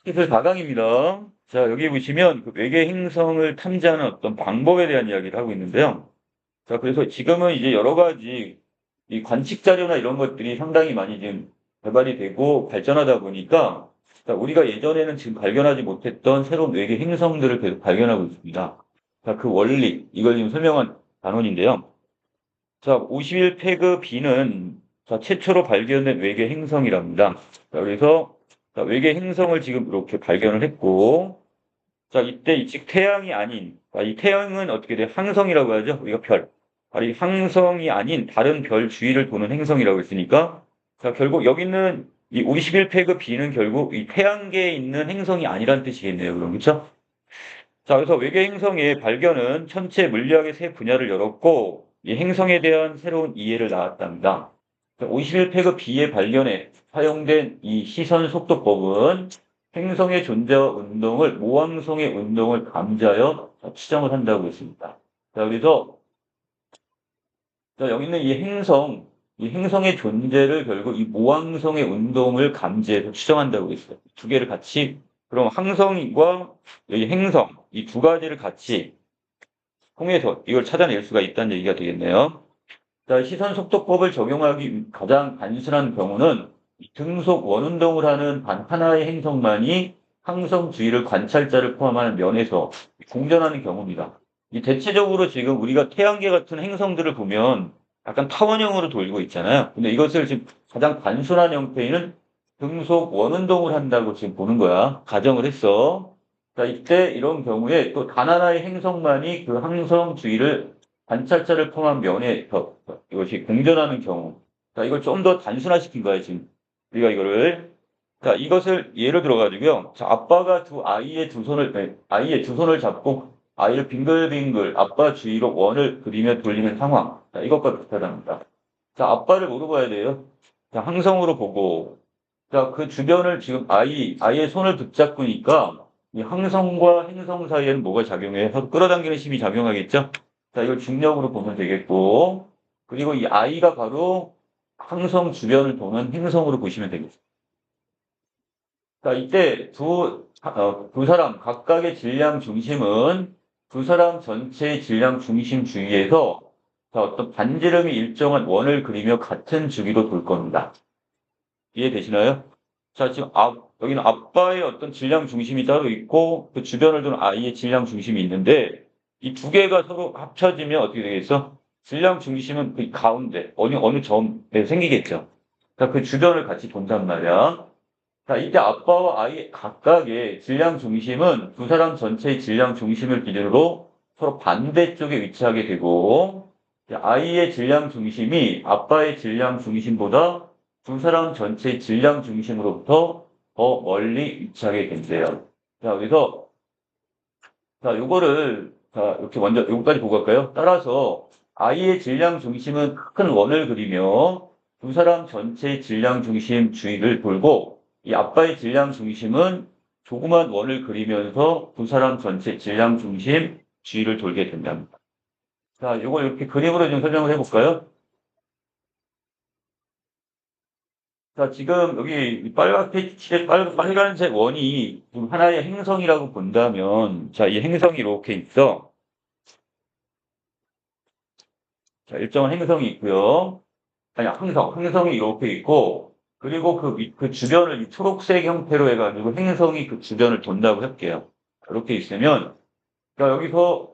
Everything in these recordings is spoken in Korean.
기술 4강입니다. 자, 여기 보시면 그 외계 행성을 탐지하는 어떤 방법에 대한 이야기를 하고 있는데요. 자, 그래서 지금은 이제 여러 가지 이 관측 자료나 이런 것들이 상당히 많이 지금 개발이 되고 발전하다 보니까 자, 우리가 예전에는 지금 발견하지 못했던 새로운 외계 행성들을 계속 발견하고 있습니다. 자, 그 원리, 이걸 지금 설명한 단원인데요. 자, 51 페그 B는 자, 최초로 발견된 외계 행성이랍니다. 자, 그래서 자, 외계 행성을 지금 이렇게 발견을 했고, 자, 이때 즉 태양이 아닌, 자, 이 태양은 어떻게 돼요? 항성이라고 하죠? 우리가 별. 이 항성이 아닌 다른 별 주위를 도는 행성이라고 했으니까, 자, 결국 여기 있는 이 51 페그 B는 결국 이 태양계에 있는 행성이 아니란 뜻이겠네요. 그럼, 그렇죠? 자, 그래서 외계 행성의 발견은 천체 물리학의 새 분야를 열었고, 이 행성에 대한 새로운 이해를 낳았답니다. 51 페그 B의 발견에 사용된 이 시선 속도법은 행성의 존재와 운동을 모항성의 운동을 감지하여 추정을 한다고 했습니다. 자, 그래서 자, 여기 있는 이 행성의 존재를 결국 이 모항성의 운동을 감지해서 추정한다고 했어요. 두 개를 같이 그럼 항성과 여기 행성 이 두 가지를 같이 통해서 이걸 찾아낼 수가 있다는 얘기가 되겠네요. 자, 시선 속도법을 적용하기 가장 단순한 경우는 이 등속 원운동을 하는 단 하나의 행성만이 항성 주위를 관찰자를 포함하는 면에서 공전하는 경우입니다. 이 대체적으로 지금 우리가 태양계 같은 행성들을 보면 약간 타원형으로 돌고 있잖아요. 근데 이것을 지금 가장 단순한 형태는 등속 원운동을 한다고 지금 보는 거야. 가정을 했어. 자, 이때 이런 경우에 또 단 하나의 행성만이 그 항성 주위를 관찰자를 포함한 면에 이것이 공전하는 경우. 자, 이걸 좀 더 단순화시킨 거예요, 지금. 우리가 이거를. 자, 이것을 예로 들어가지고요. 자, 아빠가 아이의 두 손을 잡고 아이를 빙글빙글 아빠 주위로 원을 그리며 돌리는 상황. 자, 이것과 비슷하답니다. 자, 아빠를 뭐로 봐야 돼요? 자, 항성으로 보고. 자, 그 주변을 지금 아이의 손을 붙잡고니까 이 항성과 행성 사이에는 뭐가 작용해요? 서로 끌어당기는 힘이 작용하겠죠? 자, 이걸 중력으로 보면 되겠고, 그리고 이 아이가 바로 항성 주변을 도는 행성으로 보시면 되겠습니다. 자, 이때 두 사람 각각의 질량 중심은 두 사람 전체의 질량 중심 주위에서 자, 어떤 반지름이 일정한 원을 그리며 같은 주기로 돌 겁니다. 이해되시나요? 자, 지금 여기는 아빠의 어떤 질량 중심이 따로 있고 그 주변을 도는 아이의 질량 중심이 있는데 이 두 개가 서로 합쳐지면 어떻게 되겠어? 질량 중심은 그 가운데 어느 점에 생기겠죠. 자, 그 주변을 같이 돈단 말이야. 자, 이때 아빠와 아이 각각의 질량 중심은 두 사람 전체의 질량 중심을 기준으로 서로 반대쪽에 위치하게 되고 아이의 질량 중심이 아빠의 질량 중심보다 두 사람 전체의 질량 중심으로부터 더 멀리 위치하게 된대요. 자, 그래서 자, 요거를 자, 이렇게 먼저 요거까지 보고 갈까요? 따라서 아이의 질량 중심은 큰 원을 그리며 두 사람 전체의 질량 중심 주위를 돌고 이 아빠의 질량 중심은 조그만 원을 그리면서 두 사람 전체 질량 중심 주위를 돌게 된답니다. 자, 요걸 이렇게 그림으로 좀 설명을 해볼까요? 자, 지금 여기 빨간색 원이 지금 하나의 행성이라고 본다면, 자, 이 행성이 이렇게 있어. 자, 일정한 행성이 있고요. 아니, 행성이 이렇게 있고, 그리고 그 주변을 이 초록색 형태로 해가지고 행성이 그 주변을 돈다고 할게요. 이렇게 있으면, 그러니까 여기서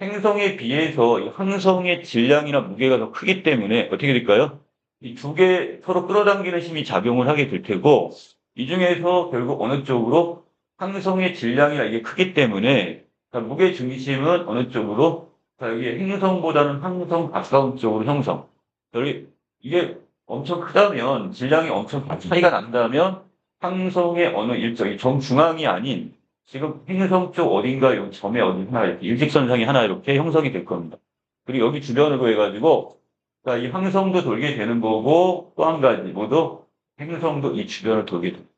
행성에 비해서 이 항성의 질량이나 무게가 더 크기 때문에 어떻게 될까요? 이 두 개 서로 끌어당기는 힘이 작용을 하게 될 테고, 이 중에서 결국 어느 쪽으로 항성의 질량이나 이게 크기 때문에 자, 무게 중심은 어느 쪽으로 자, 여기 행성보다는 항성 가까운 쪽으로 형성. 여기 이게 엄청 크다면 질량이 엄청 차이가 난다면 항성의 어느 일정, 이 정중앙이 아닌 지금 행성 쪽 어딘가 요 점에 어디 하나 이렇게 일직선상이 하나 이렇게 형성이 될 겁니다. 그리고 여기 주변으로 해가지고 자, 이 항성도 돌게 되는 거고 또 한 가지 모두 행성도 이 주변을 돌게 됩니다.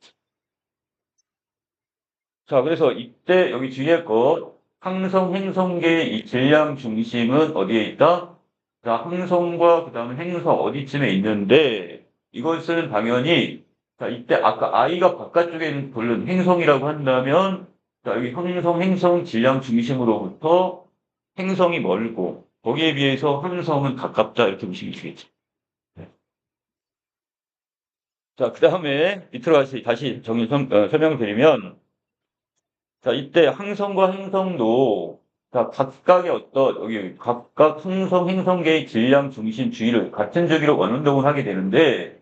자, 그래서 이때 여기 뒤에 거 항성 행성계의 이 질량 중심은 어디에 있다? 자, 항성과 그다음에 행성 어디쯤에 있는데 이것은 당연히 자, 이때 아까 I가 바깥쪽에 돌는 행성이라고 한다면, 자, 여기 행성 질량 중심으로부터 행성이 멀고, 거기에 비해서 항성은 가깝다. 이렇게 보시면 되겠죠. 네. 자, 그 다음에 밑으로 다시 설명을 드리면, 자, 이때 항성과 행성도, 자, 각각의 여기 각각 행성계의 질량 중심 주위를 같은 주기로 원운동을 하게 되는데,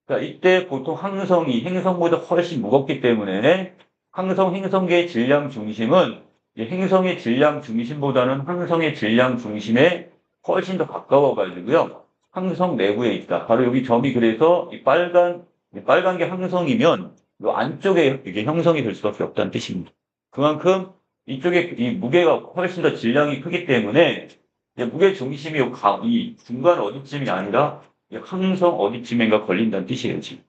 자, 이때 보통 항성이 행성보다 훨씬 무겁기 때문에 행성계의 질량 중심은 이 행성의 질량 중심보다는 항성의 질량 중심에 훨씬 더 가까워 가지고요. 항성 내부에 있다. 바로 여기 점이 그래서 이 빨간 게 항성이면 이 안쪽에 이게 형성이 될 수밖에 없다는 뜻입니다. 그만큼 이쪽에 이 무게가 훨씬 더 질량이 크기 때문에 이제 무게 중심이 이 중간 어디쯤이 아니라 항성 어디쯤인가 걸린다는 뜻이에요, 지금.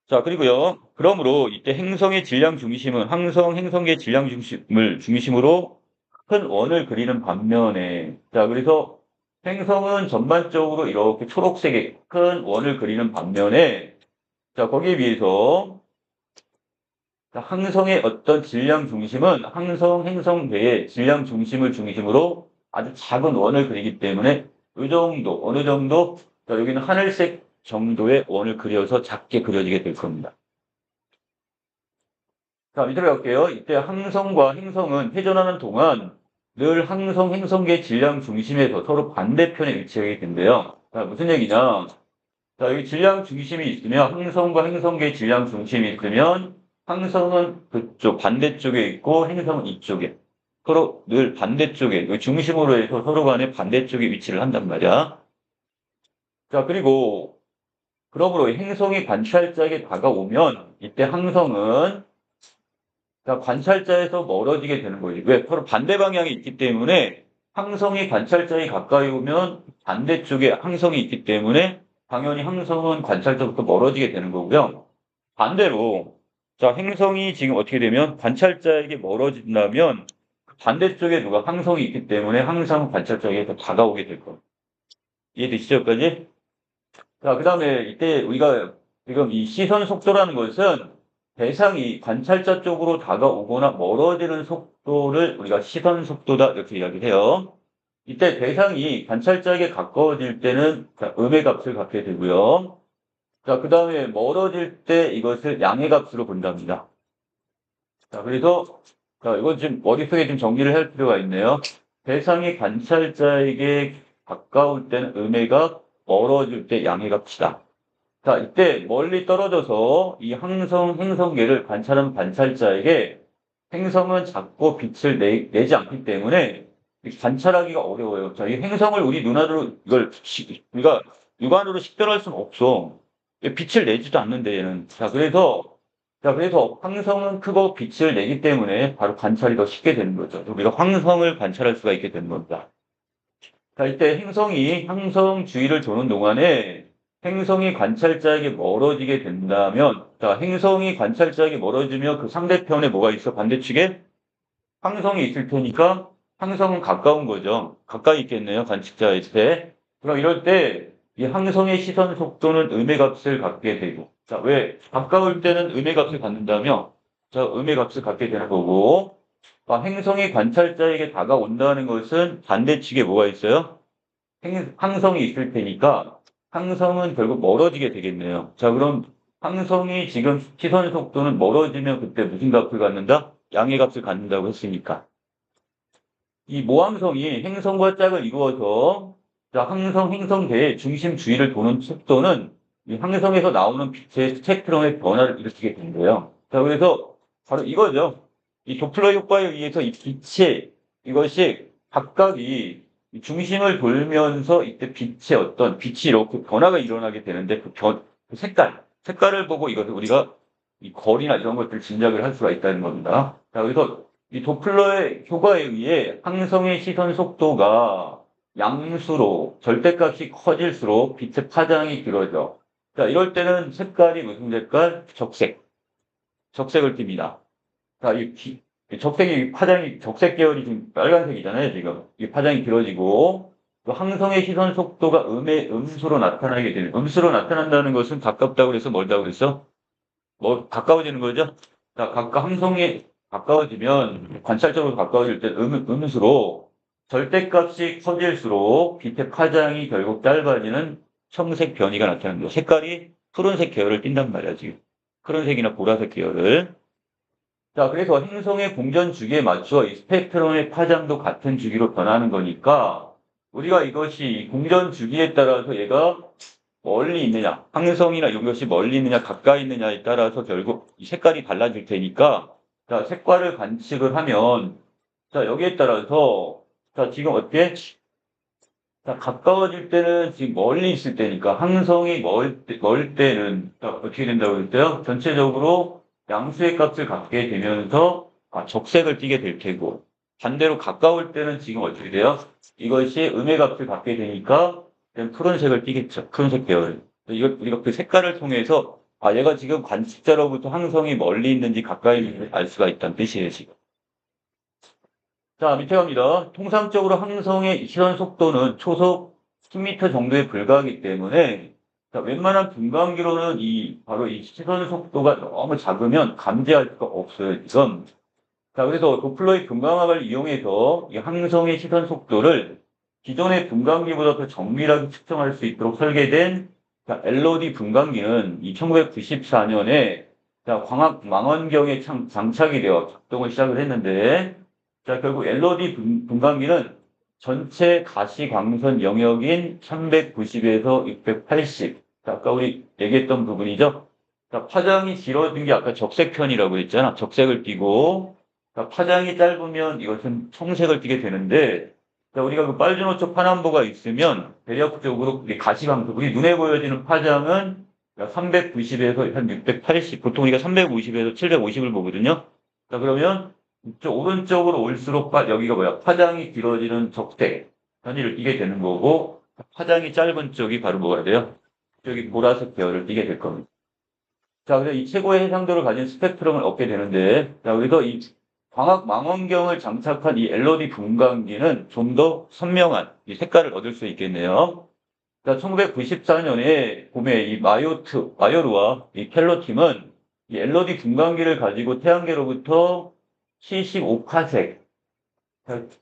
자, 그리고요. 그러므로 이때 행성의 질량 중심은 행성의 질량 중심을 중심으로 큰 원을 그리는 반면에, 자, 그래서 행성은 전반적으로 이렇게 초록색의 큰 원을 그리는 반면에, 자, 거기에 비해서 항성의 어떤 질량 중심은 행성계의 질량 중심을 중심으로 아주 작은 원을 그리기 때문에 어느 정도, 자, 여기는 하늘색 정도의 원을 그려서 작게 그려지게 될 겁니다. 자, 밑으로 갈게요. 이때 항성과 행성은 회전하는 동안 늘 행성계 질량 중심에서 서로 반대편에 위치하게 된대요. 자, 무슨 얘기냐? 자, 여기 질량 중심이 있으면 항성과 행성계 질량 중심이 있으면 항성은 그쪽 반대쪽에 있고 행성은 이쪽에. 서로 늘 반대쪽에, 여기 중심으로 해서 서로 간에 반대쪽에 위치를 한단 말이야. 자, 그러므로 행성이 관찰자에게 다가오면 이때 항성은 자, 관찰자에서 멀어지게 되는 거지. 왜? 서로 반대 방향이 있기 때문에 항성이 관찰자에 가까이 오면 반대쪽에 항성이 있기 때문에 당연히 항성은 관찰자부터 멀어지게 되는 거고요. 반대로 자, 행성이 지금 어떻게 되면 관찰자에게 멀어진다면 반대쪽에 항성이 있기 때문에 항상 관찰자에게 더 다가오게 될 겁니다. 이해되시죠, 여기까지? 자, 그 다음에 이때 우리가 지금 이 시선 속도라는 것은 대상이 관찰자 쪽으로 다가오거나 멀어지는 속도를 우리가 시선 속도다 이렇게 이야기해요. 이때 대상이 관찰자에게 가까워질 때는 음의 값을 갖게 되고요. 자, 그 다음에 멀어질 때 이것을 양의 값으로 본답니다. 자, 그래서 이건 좀 머릿속에 좀 정리를 할 필요가 있네요. 대상이 관찰자에게 가까울 때는 음의 값, 멀어질 때 양의 값이다. 자, 이때 멀리 떨어져서 이 행성계를 관찰하는 관찰자에게 행성은 작고 빛을 내지 않기 때문에 관찰하기가 어려워요. 자, 이 행성을 우리 눈으로 우리가 육안으로 식별할 수는 없어. 빛을 내지도 않는데 얘는. 그래서 항성은 크고 빛을 내기 때문에 바로 관찰이 더 쉽게 되는 거죠. 우리가 항성을 관찰할 수가 있게 되는 겁니다. 자, 이때 항성 주위를 도는 동안에 행성이 관찰자에게 멀어지게 된다면, 자, 행성이 관찰자에게 멀어지면 그 상대편에 뭐가 있어? 반대측에 항성이 있을 테니까 항성은 가까운 거죠. 가까이 있겠네요. 관측자일 때. 그럼 이럴 때 이 항성의 시선 속도는 음의 값을 갖게 되고, 자, 왜? 가까울 때는 음의 값을 갖는다며? 자, 음의 값을 갖게 되는 거고, 행성이 관찰자에게 다가온다는 것은 반대측에 뭐가 있어요? 항성이 있을 테니까 항성은 결국 멀어지게 되겠네요. 자, 그럼 항성이 지금 시선 속도는 멀어지면 그때 무슨 값을 갖는다? 양의 값을 갖는다고 했으니까. 이 모함성이 행성과 짝을 이루어서 자, 행성계의 중심 주위를 도는 속도는 이 항성에서 나오는 빛의 스펙트럼의 변화를 일으키게 된 거예요. 자, 그래서 바로 이거죠. 이 도플러 효과에 의해서 이 이것이 각각이 중심을 돌면서 이때 빛이 이렇게 변화가 일어나게 되는데 그 색깔을 보고 이것을 우리가 이 거리나 이런 것들 짐작을 할 수가 있다는 겁니다. 자, 그래서 이 도플러의 효과에 의해 항성의 시선 속도가 양수로 절대값이 커질수록 빛의 파장이 길어져. 자, 이럴 때는 색깔이 무슨 색깔? 적색을 띱니다. 자, 적색 계열이 지금 빨간색이잖아요, 지금. 이 파장이 길어지고. 또 항성의 시선 속도가 음수로 나타나게 되는, 음수로 나타난다는 것은 가깝다고 그래서 멀다고 그랬어? 뭐, 가까워지는 거죠? 자, 항성이 가까워지면, 관찰적으로 가까워질 때 음수로 절대값이 커질수록 빛의 파장이 결국 짧아지는 청색 변이가 나타나는 거예요. 색깔이 푸른색 계열을 띈단 말이야, 지금. 푸른색이나 보라색 계열을. 자, 그래서 행성의 공전 주기에 맞춰 이 스펙트럼의 파장도 같은 주기로 변하는 거니까 우리가 이것이 공전 주기에 따라서 얘가 멀리 있느냐, 항성이나 이것이 멀리 있느냐, 가까이 있느냐에 따라서 결국 이 색깔이 달라질 테니까 자, 색깔을 관측을 하면 자, 여기에 따라서 자, 지금 어때? 자, 가까워질 때는 지금 멀리 있을 때니까 항성이 멀 때는 자, 어떻게 된다고 그랬어요? 전체적으로 양수의 값을 갖게 되면서 적색을 띠게 될 테고 반대로 가까울 때는 지금 어떻게 돼요? 이것이 음의 값을 갖게 되니까 푸른색을 띠겠죠. 푸른색 계열. 이걸 우리가 그 색깔을 통해서 얘가 지금 관측자로부터 항성이 멀리 있는지 가까이 있는지 알 수가 있다는 뜻이에요, 지금. 자, 밑에 갑니다. 통상적으로 항성의 시선 속도는 초속 10m 정도에 불과하기 때문에 자, 웬만한 분광기로는 바로 이 시선 속도가 너무 작으면 감지할 수가 없어요, 지금. 자, 그래서 도플러의 분광학을 이용해서 이 항성의 시선 속도를 기존의 분광기보다 더 정밀하게 측정할 수 있도록 설계된 자, LOD 분광기는 1994년에 자, 광학 망원경에 장착이 되어 작동을 시작을 했는데 자, 결국 LOD 분광기는 전체 가시광선 영역인 390에서 680. 자, 아까 우리 얘기했던 부분이죠. 자, 파장이 길어진 게 아까 적색편이라고 했잖아. 적색을 띠고. 자, 파장이 짧으면 이것은 청색을 띠게 되는데, 자, 우리가 그 빨주노초 파남보가 있으면 대략적으로 가시광선, 우리 눈에 보여지는 파장은 390에서 한 680, 보통 우리가 350에서 750을 보거든요. 자, 그러면 이쪽 오른쪽으로 올수록 여기가 뭐야? 파장이 길어지는 적색 편의를 띠게 되는 거고 파장이 짧은 쪽이 바로 뭐가 돼요? 저기 보라색 계열을 띠게 될 겁니다. 자, 그래서 이 최고의 해상도를 가진 스펙트럼을 얻게 되는데 자, 그래서 이 광학 망원경을 장착한 이 LOD 분광기는 좀 더 선명한 이 색깔을 얻을 수 있겠네요. 자, 1994년에 봄에 이 마요르와 이 켈러 팀은 이 LOD 분광기를 가지고 태양계로부터 75파색.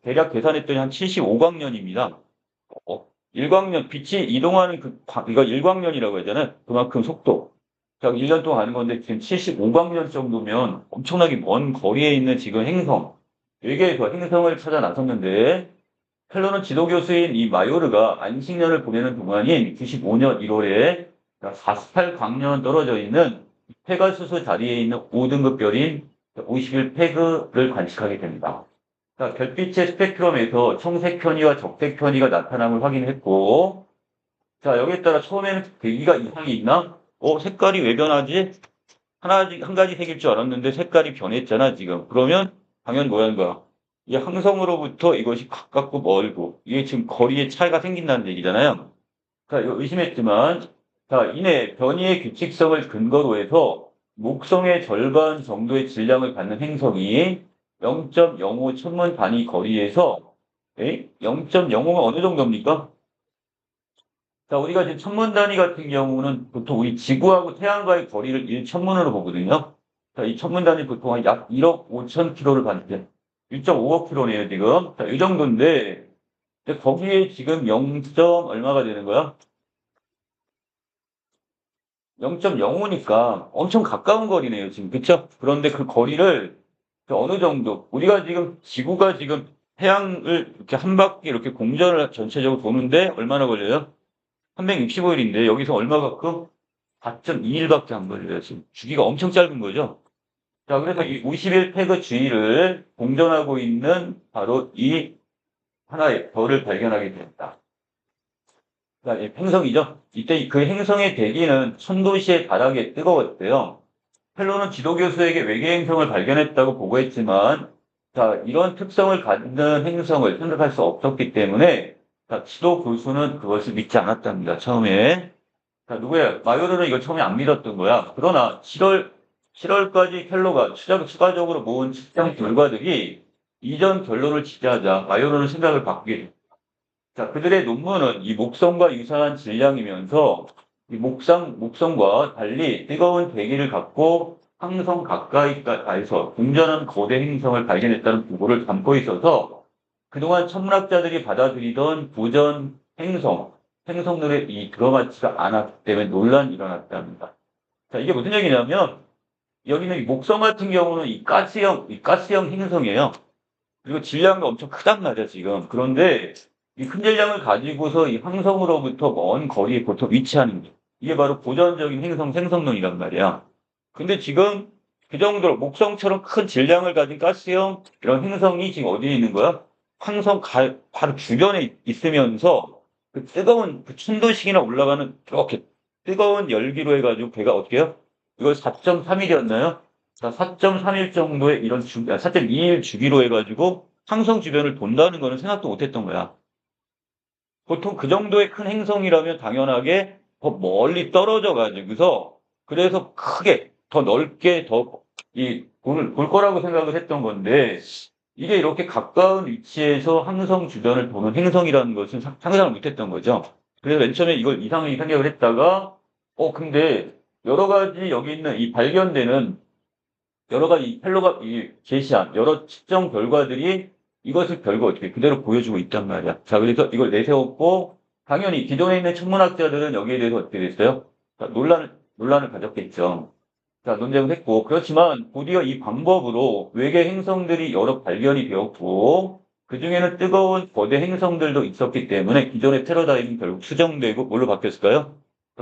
대략 계산했더니 한 75광년입니다. 일광년, 빛이 이동하는 이거 일광년이라고 하잖아요. 그만큼 속도. 자, 1년 동안 하는 건데 지금 75광년 정도면 엄청나게 먼 거리에 있는 지금 행성. 외계에서 행성을 찾아 나섰는데 헬로는 지도교수인 이 마요르가 안식년을 보내는 동안인 95년 1월에 48광년 떨어져 있는 페가수스 자리에 있는 5등급 별인 51 페그를 관측하게 됩니다. 자, 별빛의 스펙트럼에서 청색 편의와 적색 편의가 나타남을 확인했고, 자, 여기에 따라 처음에는 대기가 이상이 있나? 색깔이 왜 변하지? 한 가지 색일 줄 알았는데 색깔이 변했잖아, 지금. 그러면 당연 뭐라는 거야? 이 항성으로부터 이것이 가깝고 멀고, 이게 지금 거리에 차이가 생긴다는 얘기잖아요. 자, 의심했지만, 자, 이내 변이의 규칙성을 근거로 해서 목성의 절반 정도의 질량을 갖는 행성이 0.05 천문 단위 거리에서 0.05가 어느 정도입니까? 자, 우리가 지금 천문 단위 같은 경우는 보통 우리 지구하고 태양과의 거리를 1천문으로 보거든요. 자, 이 천문 단위 보통 약 1억 5천 킬로를 받는데 1.5억 킬로네요, 지금. 자, 이 정도인데 거기에 지금 0. 얼마가 되는 거야? 0.05니까 엄청 가까운 거리네요, 지금. 그쵸? 그런데 그 거리를 어느 정도, 우리가 지금 지구가 지금 태양을 이렇게 한 바퀴 이렇게 공전을 전체적으로 도는데 얼마나 걸려요? 365일인데 여기서 얼마만큼? 4.2일밖에 안 걸려요, 지금. 주기가 엄청 짧은 거죠? 자, 그래서 이 51 페그 주위를 공전하고 있는 바로 이 하나의 별을 발견하게 됩니다. 행성이죠. 이때 그 행성의 대기는 1000도씨에 달하게 뜨거웠대요. 펠로는 지도교수에게 외계 행성을 발견했다고 보고했지만, 자, 이런 특성을 갖는 행성을 생각할 수 없었기 때문에, 자, 지도교수는 그것을 믿지 않았답니다, 처음에. 자, 누구야? 마요르는 이걸 처음에 안 믿었던 거야. 그러나 7월까지 켈로가 추가적으로 모은 측정 결과들이 이전 결론을 지지하자 마요르는 생각을 바꾸게 됩니다. 자, 그들의 논문은 이 목성과 유사한 질량이면서 이 목성과 달리 뜨거운 대기를 갖고 항성 가까이에서 공전한 거대 행성을 발견했다는 보고를 담고 있어서 그동안 천문학자들이 받아들이던 고전 행성들의 이 들어맞지가 않았기 때문에 논란이 일어났답니다. 자, 이게 무슨 얘기냐면 여기는 이 목성 같은 경우는 이 가스형 행성이에요. 그리고 질량도 엄청 크단 말이야, 지금. 그런데 이 큰 질량을 가지고서 이 항성으로부터 먼 거리에 보통 위치하는 게 이게 바로 고전적인 생성론이란 말이야. 근데 지금 그 정도로 목성처럼 큰 질량을 가진 가스형 이런 행성이 지금 어디에 있는 거야? 바로 주변에 있으면서 그 뜨거운 그 천도씩이나 올라가는 이렇게 뜨거운 열기로 해가지고 걔가 어떻게 해요? 이걸 4.3일이었나요? 자, 4.3일 정도의 4.2일 주기로 해가지고 항성 주변을 돈다는 거는 생각도 못했던 거야. 보통 그 정도의 큰 행성이라면 당연하게 더 멀리 떨어져 가지고서 그래서 크게 더 넓게 더 이 볼 거라고 생각을 했던 건데 이게 이렇게 가까운 위치에서 항성 주변을 도는 행성이라는 것은 상상을 못했던 거죠. 그래서 맨 처음에 이걸 이상하게 생각을 했다가 근데 여러 가지 여기 있는 이 발견되는 여러 가지 펠로가 제시한 여러 측정 결과들이 이것을 결국 어떻게 그대로 보여주고 있단 말이야. 자, 그래서 이걸 내세웠고 당연히 기존에 있는 천문학자들은 여기에 대해서 어떻게 됐어요? 자, 논란을 가졌겠죠. 자, 논쟁을 했고 그렇지만 곧이어 이 방법으로 외계 행성들이 여러 발견이 되었고 그중에는 뜨거운 거대 행성들도 있었기 때문에 기존의 패러다임이 결국 수정되고 뭘로 바뀌었을까요?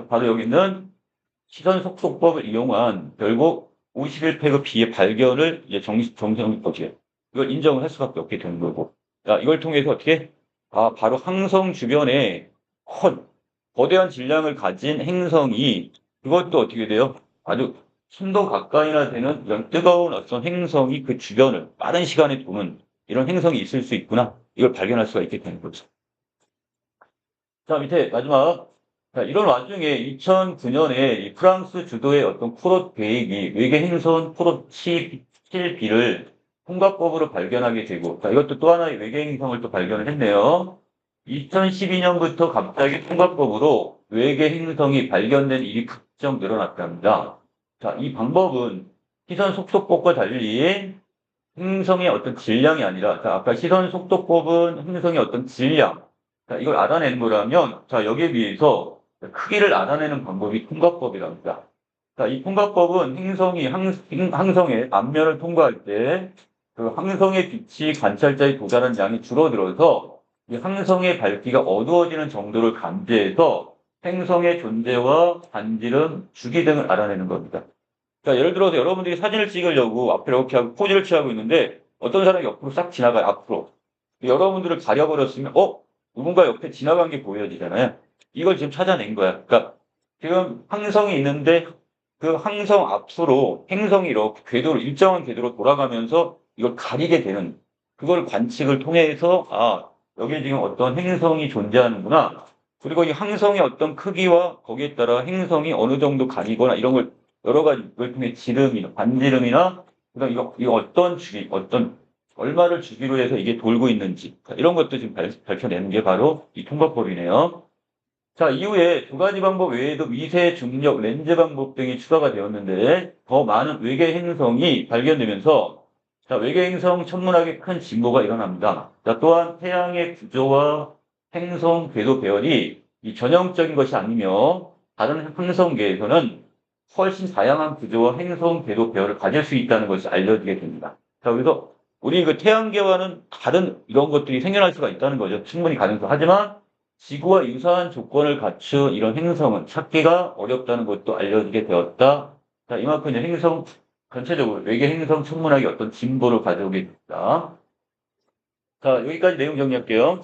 바로 여기 있는 시선 속도법을 이용한 결국 51팩의 B의 발견을 이제 어떻게 이걸 인정을 할 수밖에 없게 되는 거고. 자, 이걸 통해서 어떻게 바로 항성 주변에 큰 거대한 질량을 가진 행성이 그것도 어떻게 돼요? 아주 순도 가까이나 되는 이런 뜨거운 어떤 행성이 그 주변을 빠른 시간에 도는 이런 행성이 있을 수 있구나. 이걸 발견할 수가 있게 되는 거죠. 자, 밑에 마지막. 자, 이런 와중에 2009년에 이 프랑스 주도의 어떤 프롯 계획이 외계 행성 프롯 7B를 통과법으로 발견하게 되고, 자, 이것도 또 하나의 외계 행성을 또 발견을 했네요. 2012년부터 갑자기 통과법으로 외계 행성이 발견된 일이 급정 늘어났답니다. 자, 이 방법은 시선 속도법과 달리 행성의 어떤 질량이 아니라, 자, 아까 시선 속도법은 행성의 어떤 질량, 자, 이걸 알아내는 거라면, 자, 여기에 비해서 크기를 알아내는 방법이 통과법이랍니다. 자, 이 통과법은 항성의 앞면을 통과할 때, 그 항성의 빛이 관찰자에 도달한 양이 줄어들어서, 이 항성의 밝기가 어두워지는 정도를 감지해서 행성의 존재와 반지름, 주기 등을 알아내는 겁니다. 자, 예를 들어서 여러분들이 사진을 찍으려고 앞에 이렇게 하고 포즈를 취하고 있는데 어떤 사람이 옆으로 싹 지나가요, 앞으로. 여러분들을 가려버렸으면, 누군가 옆에 지나간 게 보여지잖아요. 이걸 지금 찾아낸 거야. 그러니까 지금 항성이 있는데 그 항성 앞으로 행성이 이렇게 일정한 궤도로 돌아가면서 이걸 가리게 되는 그걸 관측을 통해서, 여기에 지금 어떤 행성이 존재하는구나. 그리고 이 항성의 어떤 크기와 거기에 따라 행성이 어느 정도 가리거나 이런 걸 여러 가지 걸 통해 반지름이나 그다음 이거 어떤 주기, 얼마를 주기로 해서 이게 돌고 있는지 이런 것도 지금 밝혀내는 게 바로 이 통과법이네요. 자, 이후에 두 가지 방법 외에도 미세 중력 렌즈 방법 등이 추가가 되었는데 더 많은 외계 행성이 발견되면서 자, 외계 행성 천문학에 큰 진보가 일어납니다. 자, 또한 태양의 구조와 행성 궤도 배열이 이 전형적인 것이 아니며 다른 행성계에서는 훨씬 다양한 구조와 행성 궤도 배열을 가질 수 있다는 것이 알려지게 됩니다. 자, 그래서 우리 그 태양계와는 다른 이런 것들이 생겨날 수가 있다는 거죠. 충분히 가능성. 하지만 지구와 유사한 조건을 갖춘 이런 행성은 찾기가 어렵다는 것도 알려지게 되었다. 자, 이만큼 이제 전체적으로 외계 행성 천문학이 어떤 진보를 가져오게 됩니다. 자, 여기까지 내용 정리할게요.